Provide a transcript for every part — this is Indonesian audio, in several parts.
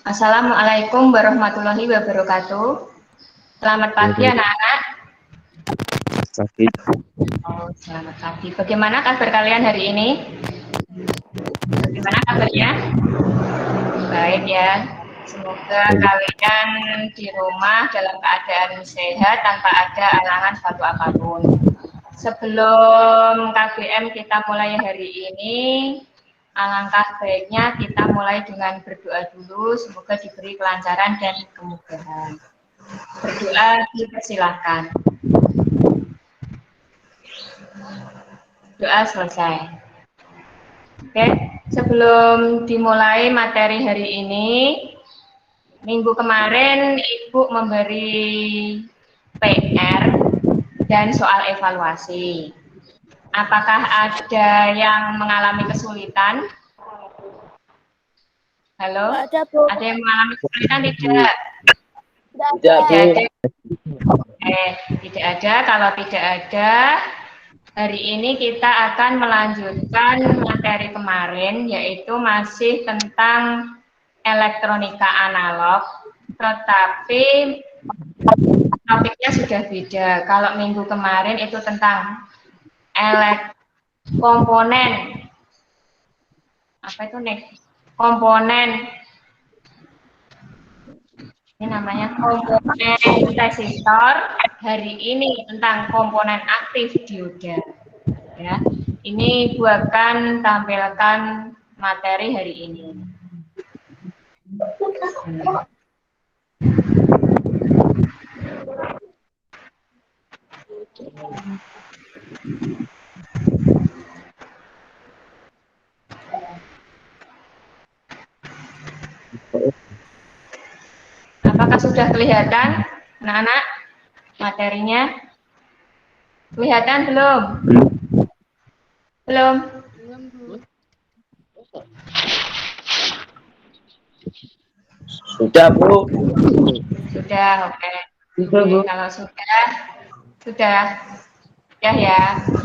Assalamualaikum warahmatullahi wabarakatuh. Selamat pagi anak-anak. Pagi. Oh, selamat pagi. Bagaimana kabar kalian hari ini? Bagaimana kabarnya? Baik ya. Semoga kalian di rumah dalam keadaan sehat tanpa ada halangan suatu apapun. Sebelum KBM kita mulai hari ini, alangkah baiknya kita mulai dengan berdoa dulu. Semoga diberi kelancaran dan kemudahan. Berdoa dipersilahkan. Doa selesai. Oke, sebelum dimulai materi hari ini, minggu kemarin Ibu memberi PR dan soal evaluasi. Apakah ada yang mengalami kesulitan? Halo? Ada, Bu. Ada yang mengalami kesulitan tidak? Tidak ada. Tidak ada. Kalau tidak ada, hari ini kita akan melanjutkan materi kemarin, yaitu masih tentang elektronika analog, tetapi topiknya sudah beda. Kalau minggu kemarin itu tentang komponen, apa itu nih? Komponen, ini namanya komponen resistor. Hari ini tentang komponen aktif dioda. Ya, ini Bu akan tampilkan materi hari ini. Apakah sudah kelihatan, anak-anak, materinya? Kelihatan belum? Belum? Sudah, Bu. Sudah, oke. Oke, kalau sudah. Ya.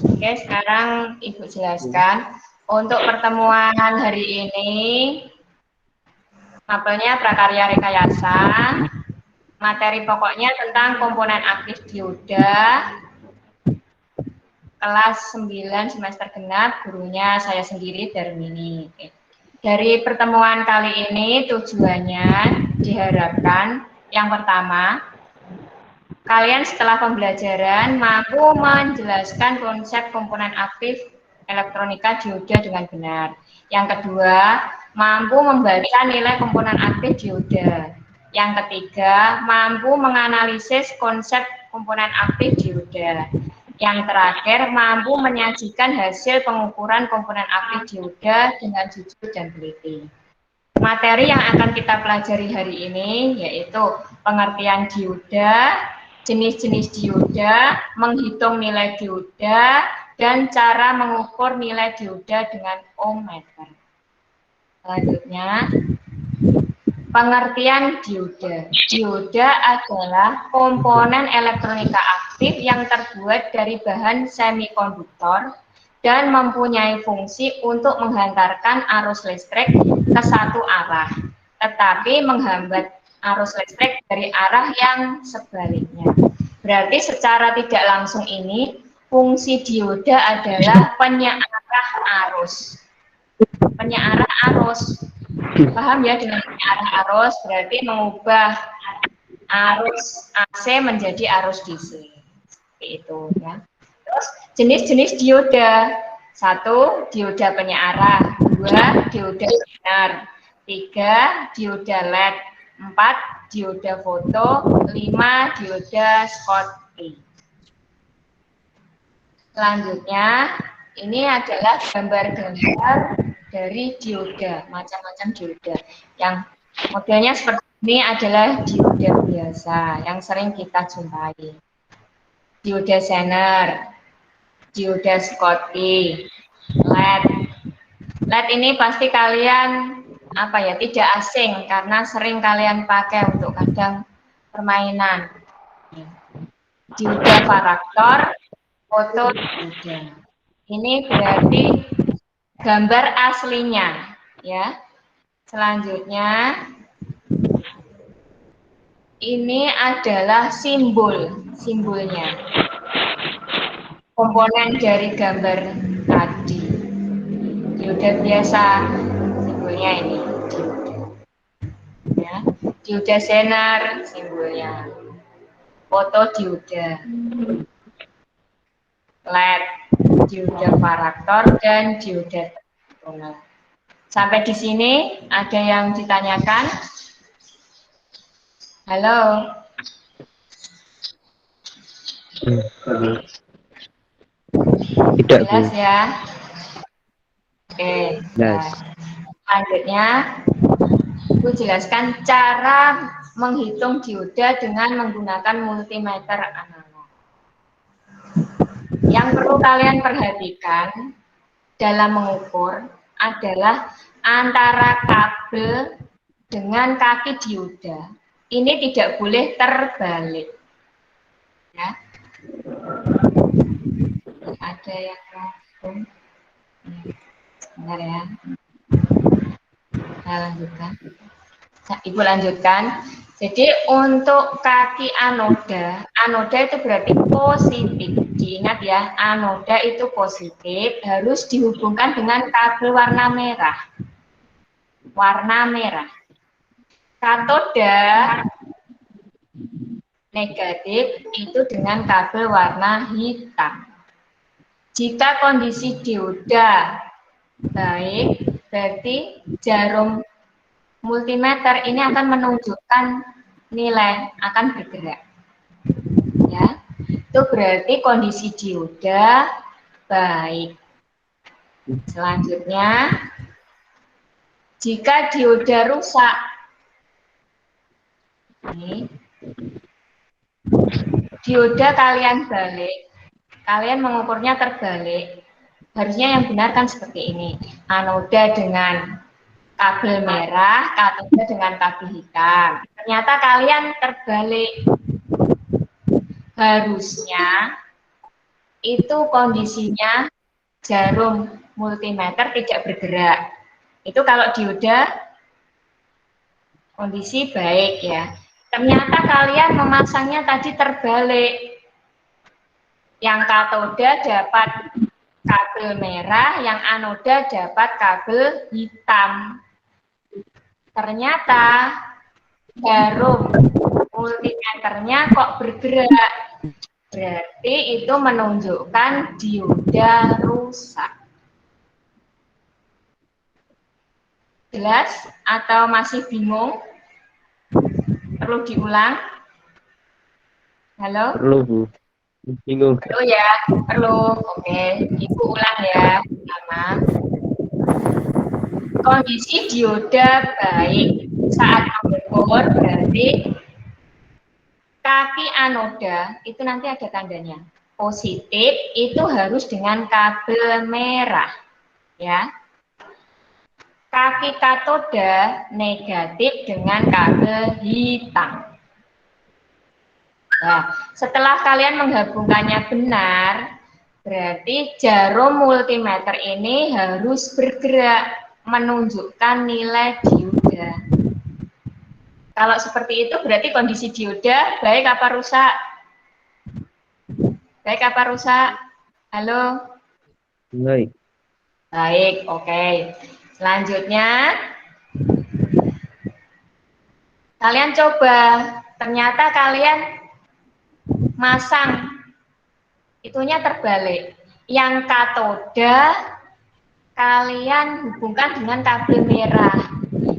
Oke, sekarang Ibu jelaskan. Untuk pertemuan hari ini, mapelnya prakarya rekayasa. Materi pokoknya tentang komponen aktif dioda. Kelas 9 semester genap, gurunya saya sendiri, Darmini. Oke. Dari pertemuan kali ini tujuannya diharapkan yang pertama, kalian setelah pembelajaran mampu menjelaskan konsep komponen aktif elektronika dioda dengan benar. Yang kedua, mampu membaca nilai komponen aktif dioda. Yang ketiga, mampu menganalisis konsep komponen aktif dioda. Yang terakhir, mampu menyajikan hasil pengukuran komponen aktif dioda dengan jujur dan teliti. Materi yang akan kita pelajari hari ini yaitu pengertian dioda, jenis-jenis dioda, menghitung nilai dioda, dan cara mengukur nilai dioda dengan ohmmeter. Selanjutnya, pengertian dioda. Dioda adalah komponen elektronika aktif yang terbuat dari bahan semikonduktor dan mempunyai fungsi untuk menghantarkan arus listrik ke satu arah, tetapi menghambat arus listrik dari arah yang sebaliknya. Berarti secara tidak langsung ini, fungsi dioda adalah penyearah arus. Penyearah arus. Paham ya dengan arah arus, berarti mengubah arus AC menjadi arus DC. Seperti itu ya. Terus jenis-jenis dioda. 1, dioda penyearah. 2, dioda binar. 3, dioda LED. 4, dioda foto. 5, dioda Schottky. Selanjutnya, ini adalah gambar-gambar dari dioda, macam-macam dioda. Yang modelnya seperti ini adalah dioda biasa yang sering kita jumpai. Dioda Zener, dioda Schottky, LED. LED ini pasti kalian tidak asing karena sering kalian pakai untuk kadang permainan. Dioda varaktor, foto dioda. Ini berarti gambar aslinya, ya. Selanjutnya Ini adalah simbolnya. Komponen dari gambar tadi. Dioda biasa, simbolnya ini. Ya. Dioda Zener, simbolnya. Fotodioda. LED, dioda varaktor, dan dioda terminal. Sampai di sini ada yang ditanyakan? Halo? Tidak, Bu. Jelas ya? Oke, Jelas. selanjutnya aku jelaskan cara menghitung dioda dengan menggunakan multimeter analog. Yang perlu kalian perhatikan dalam mengukur adalah antara kabel dengan kaki dioda. Ini tidak boleh terbalik. Ya. Ada yang langsung. Bentar ya. Saya lanjutkan. Ibu lanjutkan. Jadi untuk kaki anoda, anoda itu berarti positif. Diingat ya, anoda itu positif, harus dihubungkan dengan kabel warna merah. Warna merah. Katoda negatif itu dengan kabel warna hitam. Jika kondisi dioda baik, berarti jarum multimeter ini akan menunjukkan nilai, akan bergerak. Ya, itu berarti kondisi dioda baik. Selanjutnya, jika dioda rusak, ini, dioda kalian balik, kalian mengukurnya terbalik. Harusnya yang benar kan seperti ini. Anoda dengan kabel merah, katoda dengan kabel hitam. Ternyata kalian terbalik. Harusnya itu kondisinya jarum multimeter tidak bergerak. Itu kalau dioda kondisi baik ya. Ternyata kalian memasangnya tadi terbalik. Yang katoda dapat kabel merah, yang anoda dapat kabel hitam. Ternyata jarum multimeternya kok bergerak. Berarti itu menunjukkan dioda rusak. Jelas atau masih bingung? Perlu diulang? Halo? Perlu, Bu. Bingung. Perlu ya? Perlu. Oke, Ibu ulang ya. Pertama, kondisi dioda baik saat mengukur berarti kaki anoda itu nanti ada tandanya. Positif itu harus dengan kabel merah. Ya. Kaki katoda negatif dengan kabel hitam. Nah, setelah kalian menggabungkannya benar, berarti jarum multimeter ini harus bergerak menunjukkan nilai dioda. Kalau seperti itu berarti kondisi dioda baik apa rusak? Baik apa rusak? Halo? Baik. Baik, oke. Selanjutnya, kalian coba, ternyata kalian masang, itunya terbalik. Yang katoda, kalian hubungkan dengan kabel merah.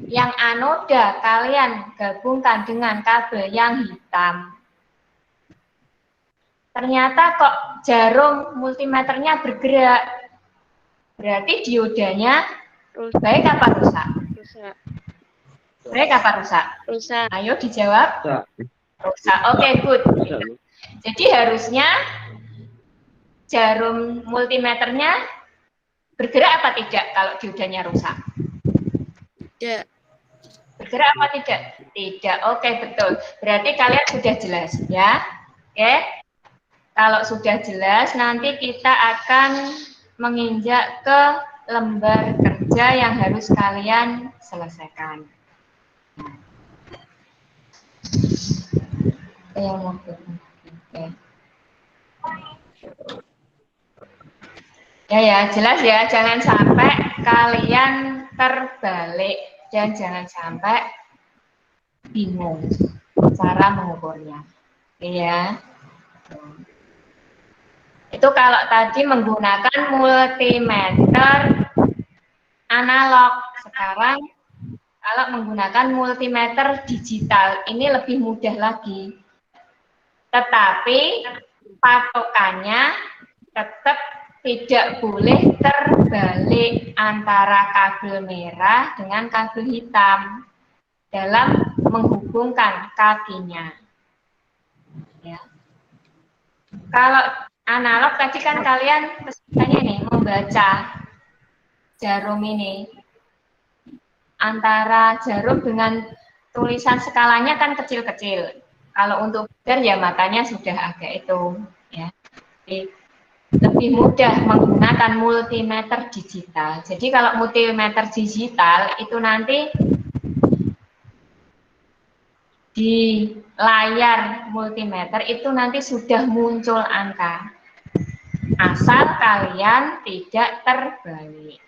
Yang anoda, kalian gabungkan dengan kabel yang hitam. Ternyata kok jarum multimeternya bergerak. Berarti diodanya baik apa rusak? Rusak. Baik apa rusak? Rusak. Ayo dijawab. Rusak. Oke, good. Jadi harusnya jarum multimeternya bergerak apa tidak kalau diodanya rusak? Tidak. Bergerak apa tidak? Tidak. Oke, betul. Berarti kalian sudah jelas ya. Oke. Kalau sudah jelas, nanti kita akan menginjak ke lembar kerja yang harus kalian selesaikan. yang mau oke. Ya, jelas ya, jangan sampai kalian terbalik dan jangan sampai bingung cara mengukurnya. Iya. Itu kalau tadi menggunakan multimeter analog. Sekarang kalau menggunakan multimeter digital, ini lebih mudah lagi. Tetapi patokannya tetap tidak boleh terbalik antara kabel merah dengan kabel hitam dalam menghubungkan kakinya. Ya. Kalau analog tadi kan kalian kesulitannya nih membaca jarum ini. Antara jarum dengan tulisan skalanya kan kecil-kecil. Kalau untuk belajar ya matanya sudah agak itu ya. Jadi, lebih mudah menggunakan multimeter digital. Jadi kalau multimeter digital itu nanti di layar multimeter itu nanti sudah muncul angka. Asal kalian tidak terbalik.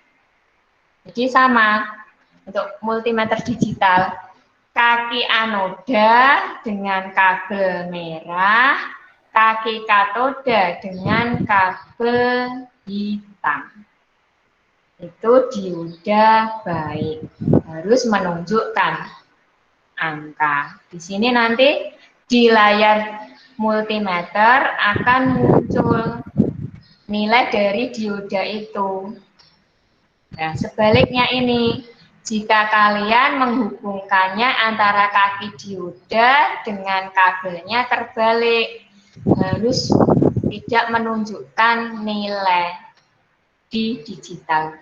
Jadi sama untuk multimeter digital, kaki anoda dengan kabel merah, kaki katoda dengan kabel hitam. Itu dioda baik, harus menunjukkan angka. Di sini nanti di layar multimeter akan muncul nilai dari dioda itu. Nah, sebaliknya ini, jika kalian menghubungkannya antara kaki dioda dengan kabelnya terbalik, harus tidak menunjukkan nilai di digital,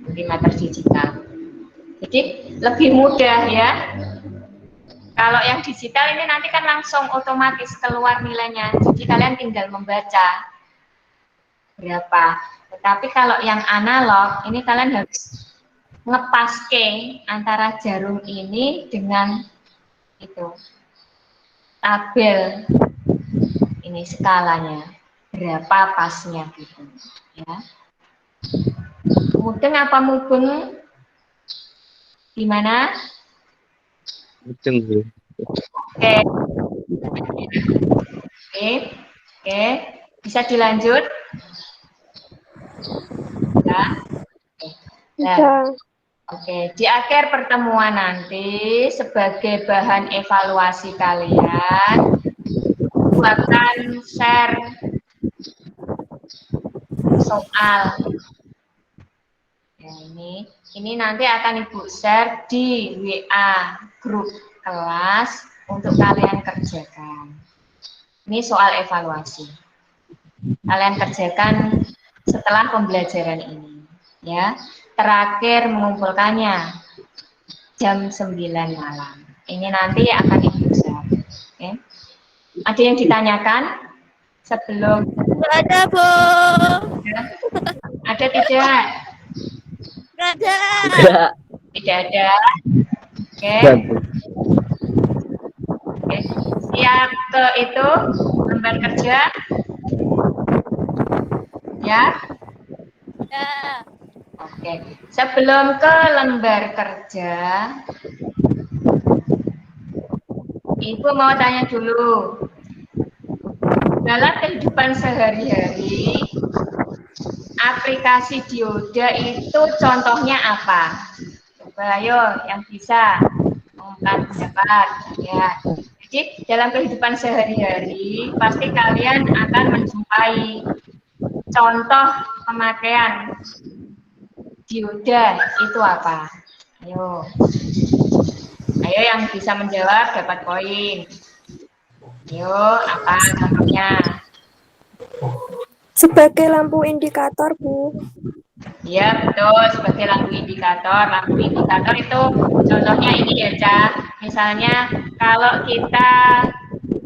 multimeter digital. Jadi lebih mudah ya. Kalau yang digital ini nanti kan langsung otomatis keluar nilainya, jadi kalian tinggal membaca berapa. Tetapi kalau yang analog, ini kalian harus ngepaske antara jarum ini dengan itu tabel ini skalanya berapa pasnya gitu ya. Mudeng apa mubeng? Gimana? Mudeng. Oke. Oke. Bisa dilanjut? Ya. Nah, oke, di akhir pertemuan nanti sebagai bahan evaluasi kalian, aku akan share soal. Ya, ini nanti akan Ibu share di WA grup kelas untuk kalian kerjakan. Ini soal evaluasi. Kalian kerjakan setelah pembelajaran ini, ya. Terakhir mengumpulkannya jam 9 malam. Ini nanti akan Ibu share. Oke. Ada yang ditanyakan sebelum? Nggak ada, Bu. Ada tidak? Nggak ada. Tidak ada. Oke. Oke. Siap ke itu lembar kerja? Ya. Ya. Oke. Sebelum ke lembar kerja, Ibu mau tanya dulu. Dalam kehidupan sehari-hari, aplikasi dioda itu contohnya apa? Coba ayo yang bisa mengungkapkan pendapat ya. Jadi dalam kehidupan sehari-hari pasti kalian akan menjumpai contoh pemakaian dioda itu apa? Ayo. Ayo yang bisa menjawab dapat poin. Ayo, apa contohnya? Sebagai lampu indikator, Bu. Iya, betul. Sebagai lampu indikator. Lampu indikator itu contohnya ini ya, Ca. Misalnya kalau kita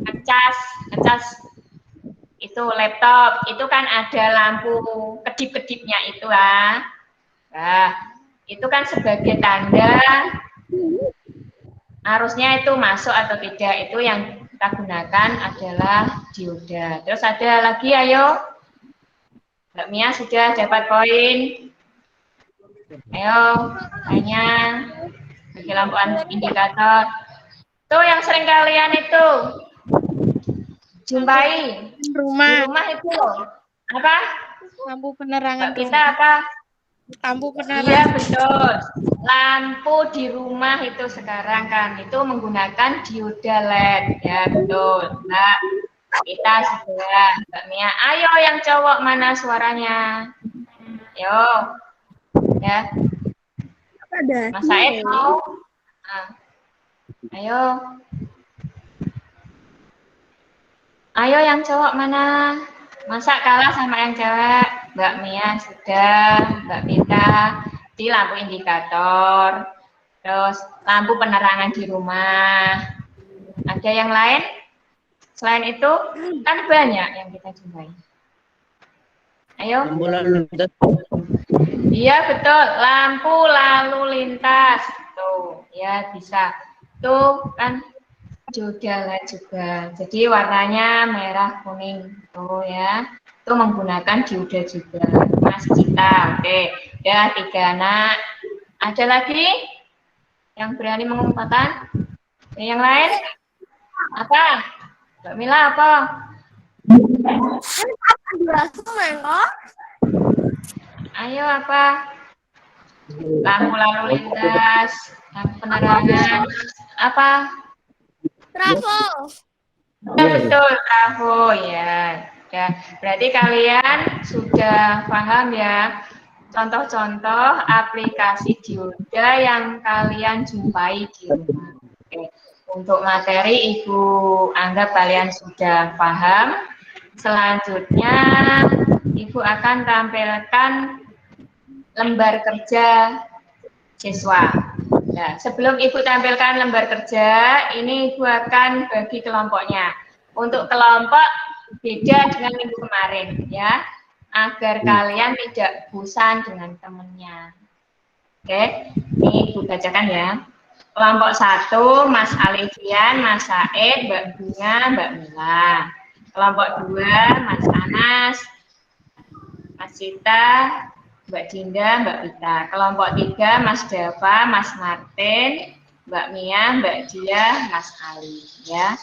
ngecas itu laptop, itu kan ada lampu kedip-kedipnya itu lah. Nah, itu kan sebagai tanda arusnya itu masuk atau tidak, itu yang kita gunakan adalah dioda. Terus ada lagi, ayo. Mbak Mia sudah dapat poin. Ayo, tanya. Bagi lampu indikator. Tuh yang sering kalian itu jumpai di rumah itu apa? Lampu penerangan Mbak Pinta apa? lampu penerangan. Iya betul. Lampu di rumah itu sekarang kan itu menggunakan dioda LED ya betul. Mbak kita sudah Mbak Mia. Ayo yang cowok mana suaranya? Yo ya. Mas Said mau? Nah. Ayo. Ayo yang cowok mana? Masa kalah sama yang cewek? Mbak Mia sudah, Mbak Pita di lampu indikator, terus lampu penerangan di rumah. Ada yang lain? Selain itu, kan banyak yang kita jumpai. Ayo. Lampu lalu lintas. Iya betul, lampu lalu lintas. Tuh, ya bisa. Tuh kan dioda juga. Jadi warnanya merah kuning. Tuh ya. Itu menggunakan dioda juga. Mas Cita, oke. Ya 3 anak. Ada lagi yang berani mengumpulkan? Yang lain? Apa? Mbak Mila apa? Ayo apa? Lampu lalu lintas, lampu penerangan, apa? Trafo. Ya, betul, trafo ya. Ya, berarti kalian sudah paham ya contoh-contoh aplikasi dioda yang kalian jumpai di rumah. Oke. Untuk materi Ibu anggap kalian sudah paham. Selanjutnya Ibu akan tampilkan lembar kerja siswa. Nah, sebelum Ibu tampilkan lembar kerja, ini Ibu akan bagi kelompoknya. Untuk kelompok beda dengan minggu kemarin, ya, agar kalian tidak bosan dengan temannya. Oke, ini Ibu bacakan ya. Kelompok 1, Mas Alifian, Mas Said, Mbak Bunga, Mbak Mila. Kelompok 2, Mas Anas, Mas Cita, Mbak Dinda, Mbak Pita. Kelompok 3, Mas Dava, Mas Martin, Mbak Mia, Mbak Dia, Mas Ali. Ya,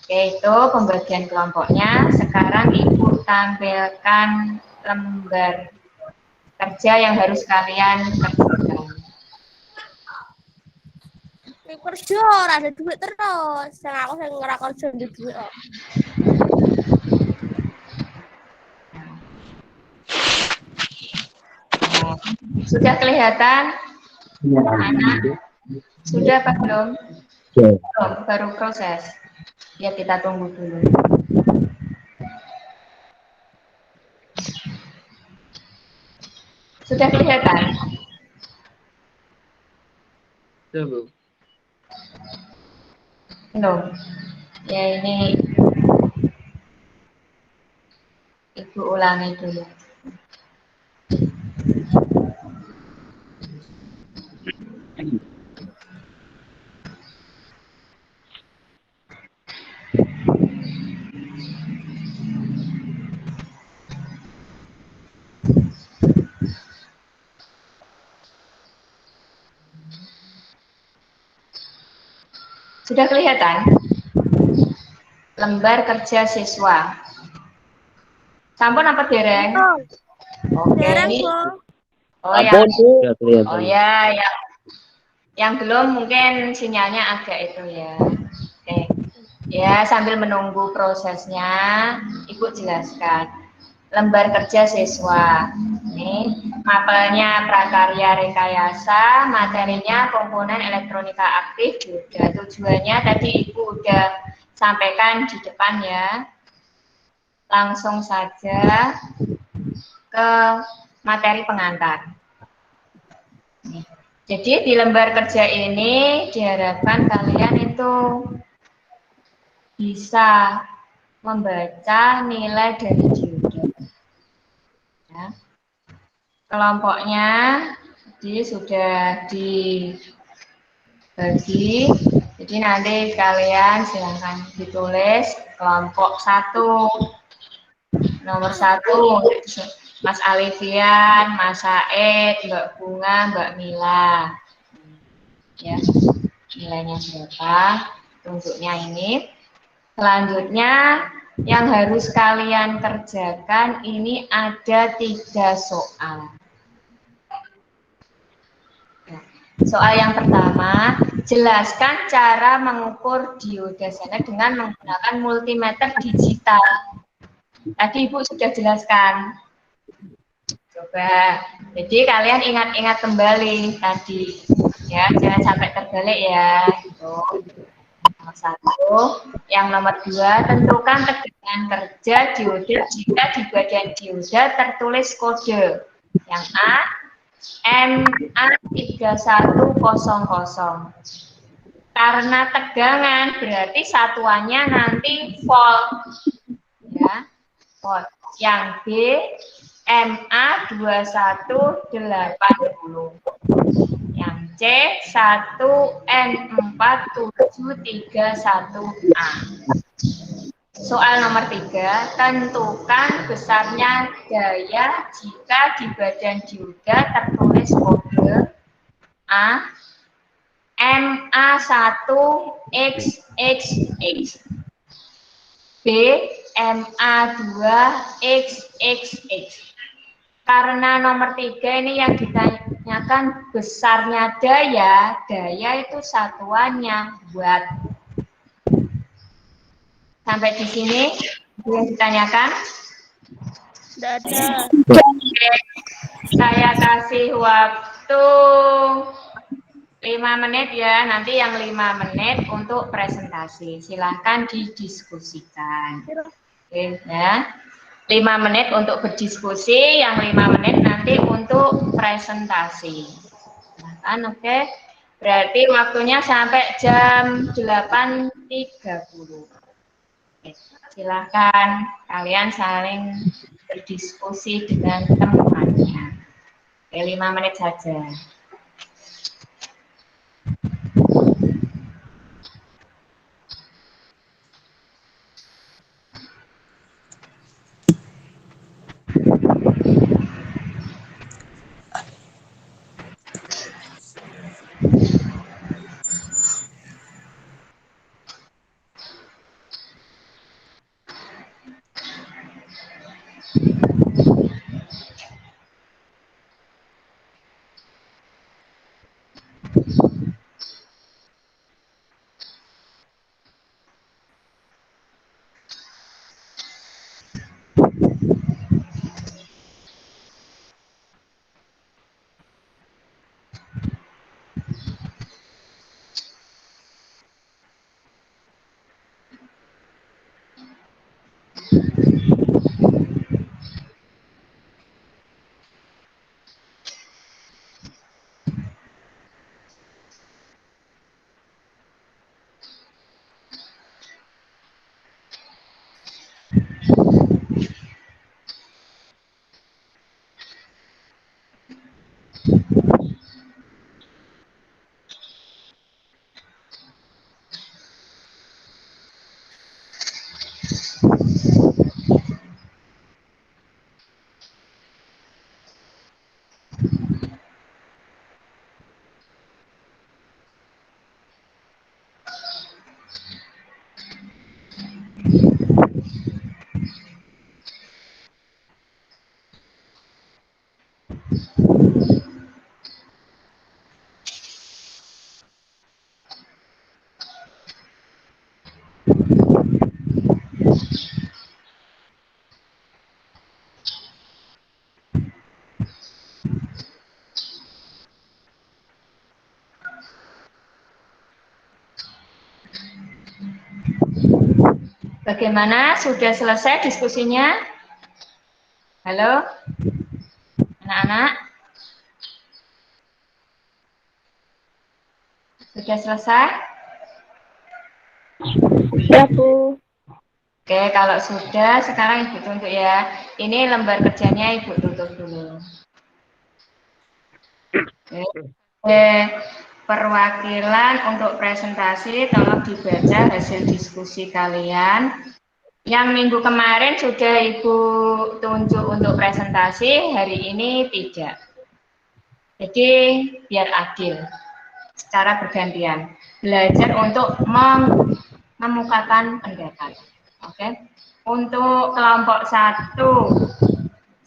oke itu pembagian kelompoknya. Sekarang Ibu tampilkan lembar kerja yang harus kalian kerjakan. Kerja ada duit terus. Yang aku sing ora kerja duit kok. Sudah kelihatan? Anak? Sudah Pak belum? Belum, baru proses. Ya kita tunggu dulu. Sudah kelihatan? Belum. Belum. Ya ini Ibu ulangi dulu. Sudah kelihatan? Lembar kerja siswa. Sampun apa dereng? Oke. Dereng, Ini. Bu. Oh ya. Sudah kelihatan. Oh ya, yang belum mungkin sinyalnya agak itu ya. Oke. Ya, sambil menunggu prosesnya, Ibu jelaskan. Lembar kerja siswa. Ini mapelnya prakarya rekayasa, materinya komponen elektronika aktif juga. Tujuannya tadi Ibu udah sampaikan di depan ya. Langsung saja ke materi pengantar. Jadi di lembar kerja ini diharapkan kalian itu bisa membaca nilai dari dioda. Ya. Kelompoknya jadi sudah dibagi. Jadi nanti kalian silahkan ditulis kelompok 1. Nomor 1, Mas Alifian, Mas Said, Mbak Bunga, Mbak Mila. Ya, nilainya berapa? Untuknya ini. Selanjutnya, yang harus kalian kerjakan ini ada 3 soal. Soal yang pertama, jelaskan cara mengukur dioda sana dengan menggunakan multimeter digital. Tadi Ibu sudah jelaskan. Coba. Jadi kalian ingat-ingat kembali tadi. Ya, jangan sampai terbalik ya. Gitu. Nomor 1. Yang nomor 2, tentukan tegangan kerja dioda jika di bagian dioda tertulis kode. Yang A, MA3100. Karena tegangan berarti satuannya nanti volt. Ya, volt. Yang B, MA2180. Yang C, 1N4731A. Soal nomor 3, tentukan besarnya daya jika di badan dioda tertulis kode A, MA1XXX, B, MA2XXX. Karena nomor 3 ini yang ditanyakan besarnya daya, daya itu satuannya watt. Sampai di sini yang ditanyakan? Tidak ada. Oke, saya kasih waktu 5 menit ya, nanti yang 5 menit untuk presentasi. Silahkan didiskusikan. Oke, ya. 5 menit untuk berdiskusi, yang 5 menit nanti untuk presentasi. Silahkan, oke. Berarti waktunya sampai jam 8.30. Oke, silahkan kalian saling berdiskusi dengan temannya. Oke, 5 menit saja. Bagaimana? Sudah selesai diskusinya? Halo? Anak-anak? Sudah selesai? Ya, Bu. Oke, kalau sudah, sekarang Ibu tunjuk ya. Ini lembar kerjanya Ibu tutup dulu. Oke. perwakilan untuk presentasi, tolong dibaca hasil diskusi kalian. Yang minggu kemarin sudah Ibu tunjuk untuk presentasi, hari ini tidak. Jadi biar adil, secara bergantian. Belajar untuk memukakan pendapat. Oke. Untuk kelompok 1,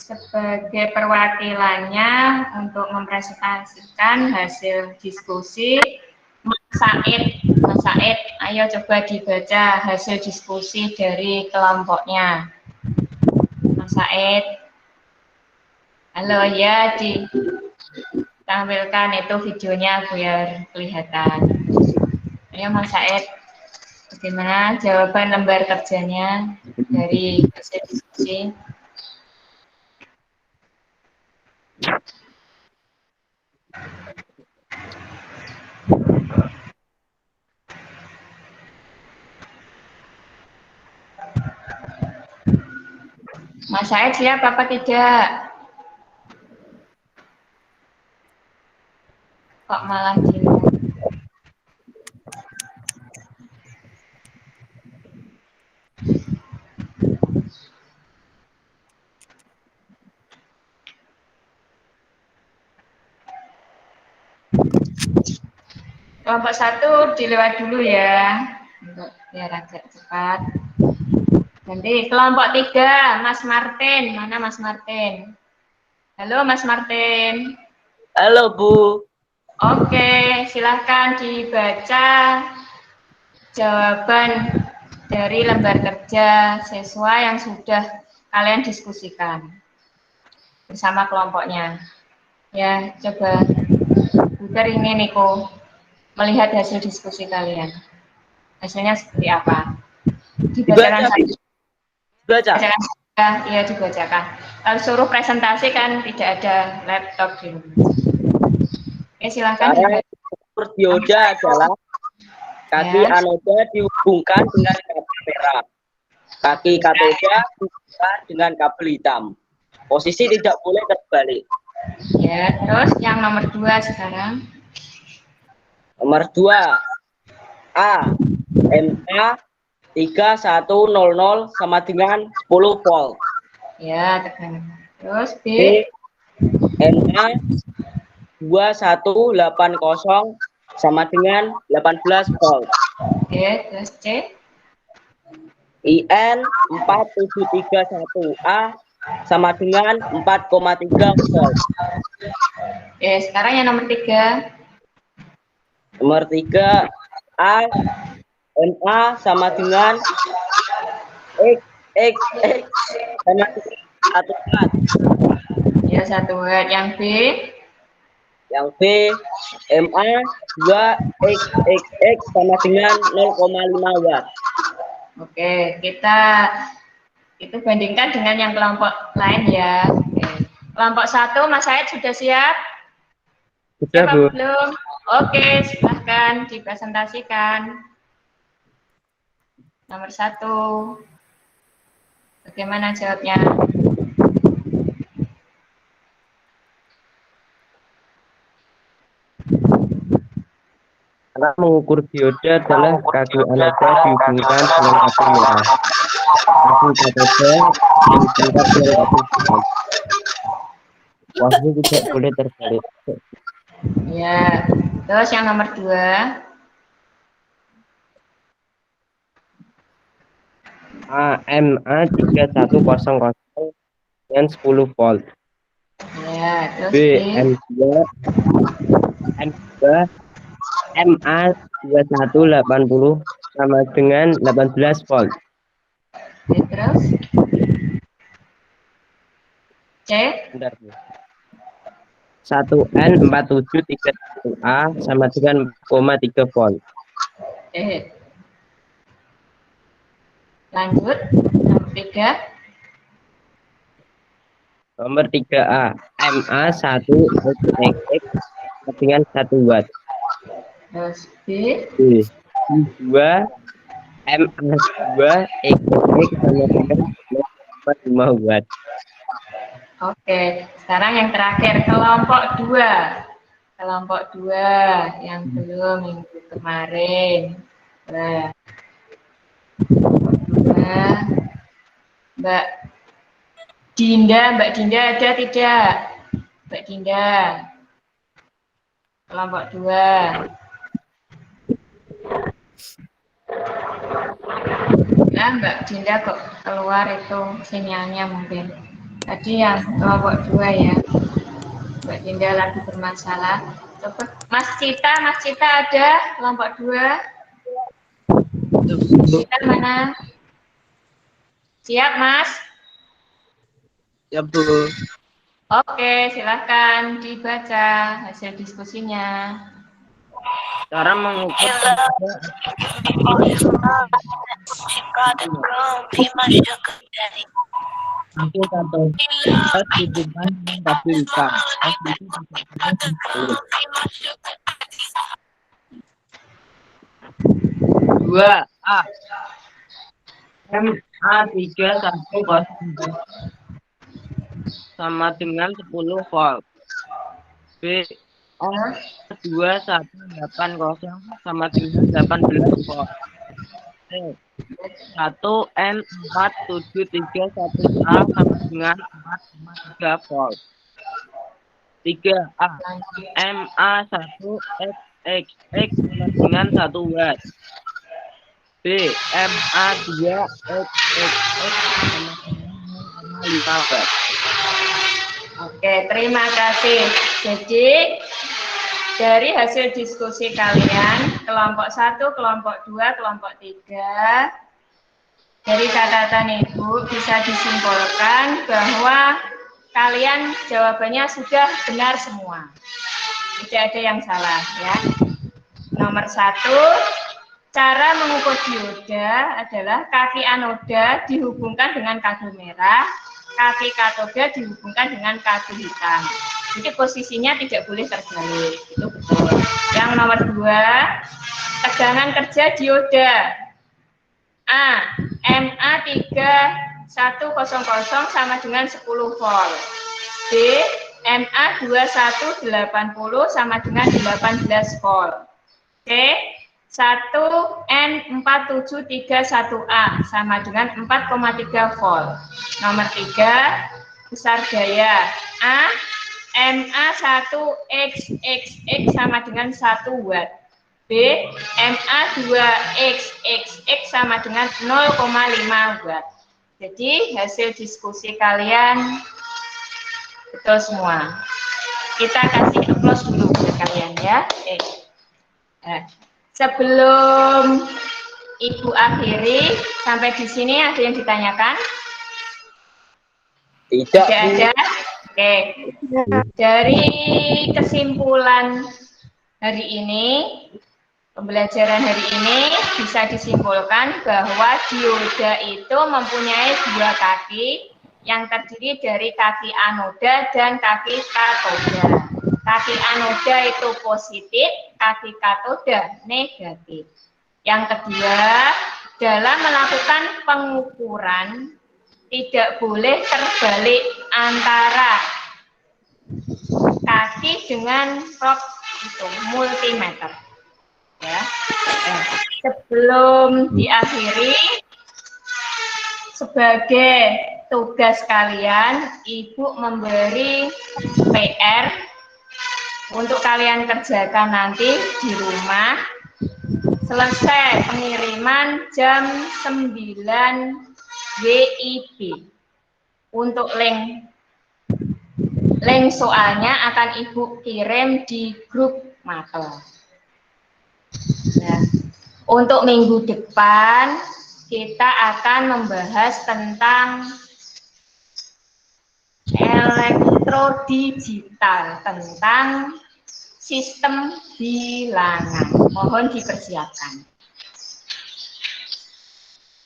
sebagai perwakilannya untuk mempresentasikan hasil diskusi, Mas Said, ayo coba dibaca hasil diskusi dari kelompoknya. Mas Said, halo ya, ditampilkan itu videonya biar kelihatan. Ayo Mas Said, bagaimana jawaban lembar kerjanya dari hasil diskusi? Mas Said siap apa tidak? Kok malah gini? Kelompok 1 dilewat dulu ya, biar agak cepat. Nanti kelompok 3, Mas Martin. Mana Mas Martin? Halo Mas Martin. Halo Bu. Oke, silahkan dibaca jawaban dari lembar kerja siswa yang sudah kalian diskusikan bersama kelompoknya. Ya, coba Buter ini Niko melihat hasil diskusi kalian. Hasilnya seperti apa? Dibacakan saja. Baca. Iya dibacakan. Kalau suruh presentasi kan tidak ada laptop di rumah. Oke, silakan. Dioda adalah kaki anoda dihubungkan dengan kabel merah. Kaki katoda dihubungkan dengan kabel hitam. Posisi tidak boleh terbalik. Ya, terus yang nomor 2 sekarang. Nomor 2. A. MA 3100 sama dengan 10 volt. Ya, tekan. Terus B. MA 2180 sama dengan 18 volt. Oke, terus C. IN 4731A sama dengan 4,3 volt. Oke, sekarang yang nomor 3. Nomor 3 A MA sama dengan X sama dengan 1 watt. Ya, 1 watt. Yang B. Yang B MA 2XX sama dengan 0,5 watt. Oke, kita itu bandingkan dengan yang kelompok lain ya. Oke. Kelompok 1, Mas Said sudah siap? Sudah, Bu. Belum? Oke, silahkan dipresentasikan. Nomor 1. Bagaimana jawabnya? Alat mengukur dioda adalah kaki anoda dihubungkan dengan kabel merah. Kaki katoda dihubungkan dengan kabel hitam. Posisi tidak boleh terbalik. Ya, terus yang nomor 2. AMA 3100 dengan 10 volt. Ya, terus B M2 MA 2180 sama dengan 18 volt. B, terus C. Bentar, Bu. 1N 4731A sama dengan 4,3 volt. Lanjut, nomor 3. Nomor 3A MA 1XX dengan 1 watt. Terus B. 2 MA 2XX sama dengan 0,5 watt. Oke, sekarang yang terakhir kelompok 2. Kelompok 2 yang belum minggu kemarin. Nah, kelompok 2. Mbak Dinda ada tidak? Mbak Dinda. Kelompok 2. Nah, Mbak Dinda kok keluar itu sinyalnya mungkin. Tadi yang kelompok 2 ya. Mbak Dinda lagi bermasalah. Coba Mas Cita ada kelompok 2. Cita mana? Siap, Mas? Ya, Bu. Oke, silahkan dibaca hasil diskusinya. Cara mengukur hasil katoda dihubungkan dengan tabel hitam. Dua A MA31 sama dengan 10 volt. B M218 sama dengan 18 volt. C 1N4731A sama dengan 4,3 volt. 3A MA1XX sama dengan 1 watt. B MA2XXX sama dengan 5 watt. Oke, terima kasih. Jadi, dari hasil diskusi kalian, kelompok 1, kelompok 2, kelompok 3, dari catatan Ibu bisa disimpulkan bahwa kalian jawabannya sudah benar semua. Tidak ada yang salah ya. Nomor 1, cara mengukur dioda adalah kaki anoda dihubungkan dengan kado merah, kaki katoda dihubungkan dengan kado hitam. Jadi posisinya tidak boleh terbalik. Itu betul. Yang nomor 2, tegangan kerja dioda. A. MA3100 sama dengan 10 volt. B. MA2180 sama dengan 18 volt. C. 1N4731A sama dengan 4,3 volt. Nomor 3, besar daya. A. MA1XXX sama dengan 1 watt. B. MA2XXX sama dengan 0,5 watt. Jadi hasil diskusi kalian betul semua. Kita kasih applause dulu buat kalian ya. Sebelum Ibu akhiri, sampai di sini ada yang ditanyakan? Tidak ada. Oke. Dari kesimpulan hari ini, pembelajaran hari ini bisa disimpulkan bahwa dioda itu mempunyai 2 kaki yang terdiri dari kaki anoda dan kaki katoda. Kaki anoda itu positif, kaki katoda negatif. Yang kedua, dalam melakukan pengukuran tidak boleh terbalik antara kaki dengan prob itu multimeter. Ya. Sebelum diakhiri, sebagai tugas kalian, Ibu memberi PR untuk kalian kerjakan nanti di rumah. Selesai pengiriman jam 9 WIB. Untuk link soalnya akan Ibu kirim di grup mapel. Nah, untuk minggu depan kita akan membahas tentang elektrodigital, tentang sistem bilangan. Mohon dipersiapkan.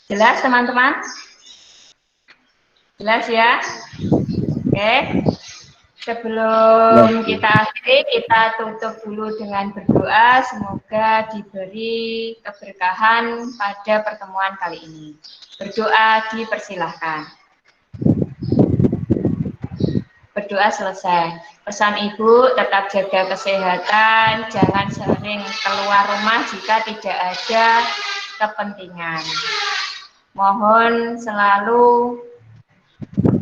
Jelas teman-teman? Jelas ya? Oke. Sebelum kita akhiri, kita tutup dulu dengan berdoa. Semoga diberi keberkahan pada pertemuan kali ini. Berdoa dipersilahkan. Berdoa. berdoa selesai. Pesan Ibu, tetap jaga kesehatan, jangan sering keluar rumah jika tidak ada kepentingan. Mohon selalu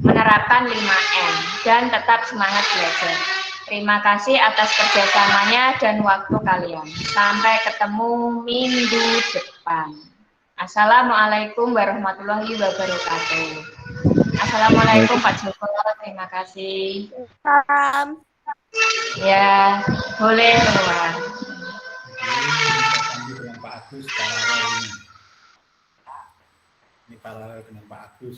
menerapkan 5M dan tetap semangat belajar. Terima kasih atas kerjasamanya dan waktu kalian. Sampai ketemu minggu depan. Assalamualaikum warahmatullahi wabarakatuh. Assalamualaikum Pak Joko, terima kasih. Salam. Ya, boleh keluar. Dengan Pak Agus paralel ini paralel dengan Pak Agus.